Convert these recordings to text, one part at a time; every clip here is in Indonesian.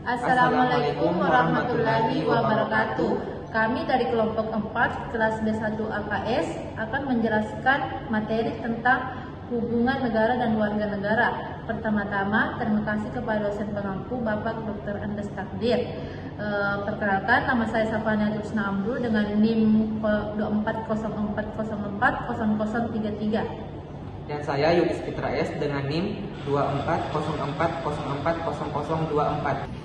Assalamualaikum warahmatullahi wabarakatuh. Kami dari kelompok 4 kelas B1 AKS akan menjelaskan materi tentang hubungan negara dan warga negara. Pertama-tama, terima kasih kepada dosen pengampu Bapak Dr. Andes Takdir. Perkenalkan, nama saya Safania Tusna Amrul dengan NIM 2404040033. Dan saya Yudis Fitra S dengan NIM 2404040024.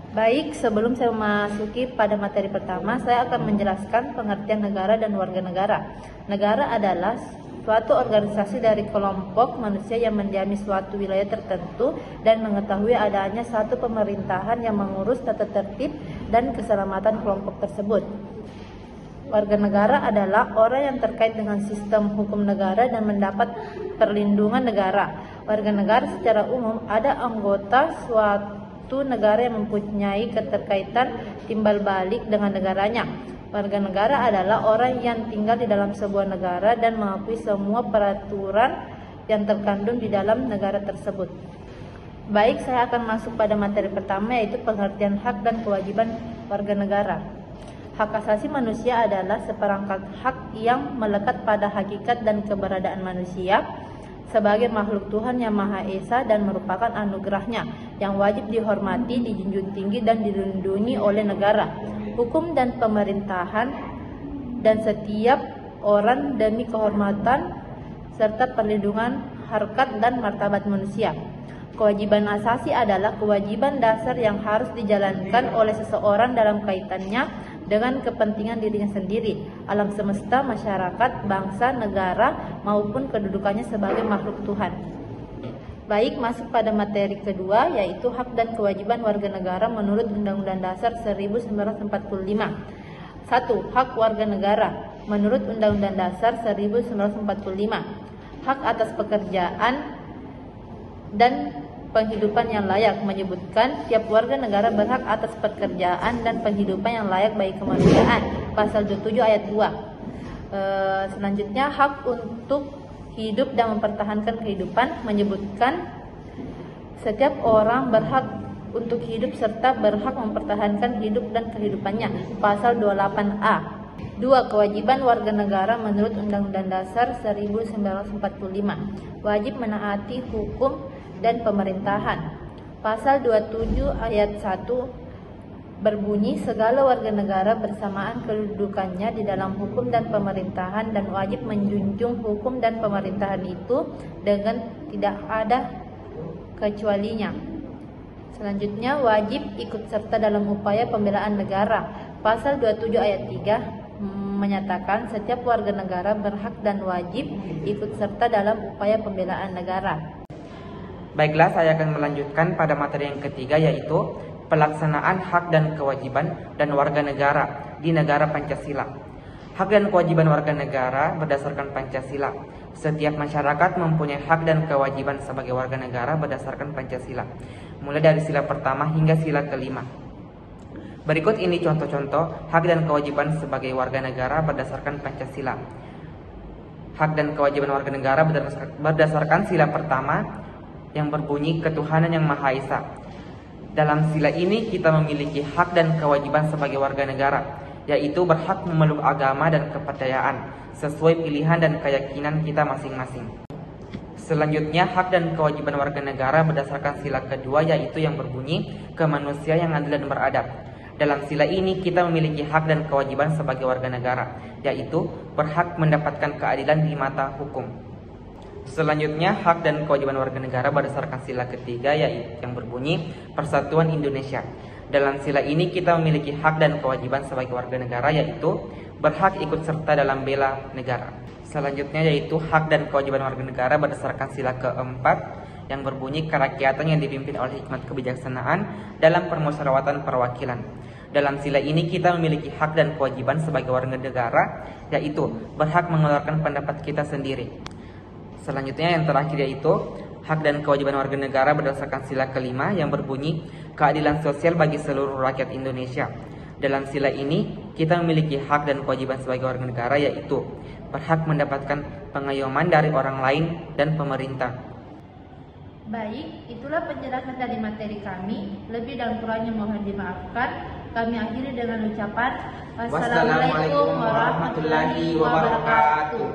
Baik, sebelum saya memasuki pada materi pertama, saya akan menjelaskan pengertian negara dan warga negara. Negara adalah suatu organisasi dari kelompok manusia yang mendiami suatu wilayah tertentu dan mengetahui adanya satu pemerintahan yang mengurus tata tertib dan keselamatan kelompok tersebut. Warga negara adalah orang yang terkait dengan sistem hukum negara dan mendapat perlindungan negara. Warga negara secara umum ada anggota suatu negara yang mempunyai keterkaitan timbal balik dengan negaranya. Warga negara adalah orang yang tinggal di dalam sebuah negara dan mengakui semua peraturan yang terkandung di dalam negara tersebut. Baik, saya akan masuk pada materi pertama, yaitu pengertian hak dan kewajiban warga negara. Hak asasi manusia adalah seperangkat hak yang melekat pada hakikat dan keberadaan manusia sebagai makhluk Tuhan yang Maha Esa dan merupakan anugerahnya yang wajib dihormati, dijunjung tinggi dan dilindungi oleh negara, hukum dan pemerintahan dan setiap orang demi kehormatan serta perlindungan harkat dan martabat manusia. Kewajiban asasi adalah kewajiban dasar yang harus dijalankan oleh seseorang dalam kaitannya dengan kepentingan dirinya sendiri, alam semesta, masyarakat, bangsa, negara, maupun kedudukannya sebagai makhluk Tuhan. Baik, masuk pada materi kedua, yaitu hak dan kewajiban warga negara menurut Undang-Undang Dasar 1945. 1. Hak warga negara menurut Undang-Undang Dasar 1945. Hak atas pekerjaan dan penghidupan yang layak menyebutkan tiap warga negara berhak atas pekerjaan dan penghidupan yang layak bagi kemanusiaan. Pasal 27 ayat 2. Selanjutnya, hak untuk hidup dan mempertahankan kehidupan menyebutkan setiap orang berhak untuk hidup serta berhak mempertahankan hidup dan kehidupannya. Pasal 28A. 2. Kewajiban warga negara menurut Undang-Undang Dasar 1945. Wajib menaati hukum dan pemerintahan. Pasal 27 ayat 1 berbunyi, segala warga negara bersamaan kedudukannya di dalam hukum dan pemerintahan dan wajib menjunjung hukum dan pemerintahan itu dengan tidak ada kecualinya. Selanjutnya, wajib ikut serta dalam upaya pembelaan negara. Pasal 27 ayat 3 menyatakan setiap warga negara berhak dan wajib ikut serta dalam upaya pembelaan negara. Baiklah, saya akan melanjutkan pada materi yang ketiga, yaitu pelaksanaan hak dan kewajiban dan warga negara di negara Pancasila. Hak dan kewajiban warga negara berdasarkan Pancasila. Setiap masyarakat mempunyai hak dan kewajiban sebagai warga negara berdasarkan Pancasila, mulai dari sila pertama hingga sila kelima. Berikut ini contoh-contoh hak dan kewajiban sebagai warga negara berdasarkan Pancasila. Hak dan kewajiban warga negara berdasarkan sila pertama yang berbunyi ketuhanan yang Maha Esa. Dalam sila ini kita memiliki hak dan kewajiban sebagai warga negara, yaitu berhak memeluk agama dan kepercayaan sesuai pilihan dan keyakinan kita masing-masing. Selanjutnya, hak dan kewajiban warga negara berdasarkan sila kedua, yaitu yang berbunyi kemanusiaan yang adil dan beradab. Dalam sila ini kita memiliki hak dan kewajiban sebagai warga negara, yaitu berhak mendapatkan keadilan di mata hukum. Selanjutnya, hak dan kewajiban warga negara berdasarkan sila ketiga, yaitu yang berbunyi Persatuan Indonesia. Dalam sila ini kita memiliki hak dan kewajiban sebagai warga negara, yaitu berhak ikut serta dalam bela negara. Selanjutnya, yaitu hak dan kewajiban warga negara berdasarkan sila keempat yang berbunyi kerakyatan yang dipimpin oleh hikmat kebijaksanaan dalam permusyawaratan perwakilan. Dalam sila ini kita memiliki hak dan kewajiban sebagai warga negara, yaitu berhak mengeluarkan pendapat kita sendiri. Selanjutnya yang terakhir yaitu hak dan kewajiban warga negara berdasarkan sila kelima yang berbunyi keadilan sosial bagi seluruh rakyat Indonesia. Dalam sila ini kita memiliki hak dan kewajiban sebagai warga negara, yaitu berhak mendapatkan pengayoman dari orang lain dan pemerintah. Baik, itulah penjelasan dari materi kami. Lebih dan kurangnya mohon dimaafkan. Kami akhiri dengan ucapan Wassalamualaikum warahmatullahi wabarakatuh.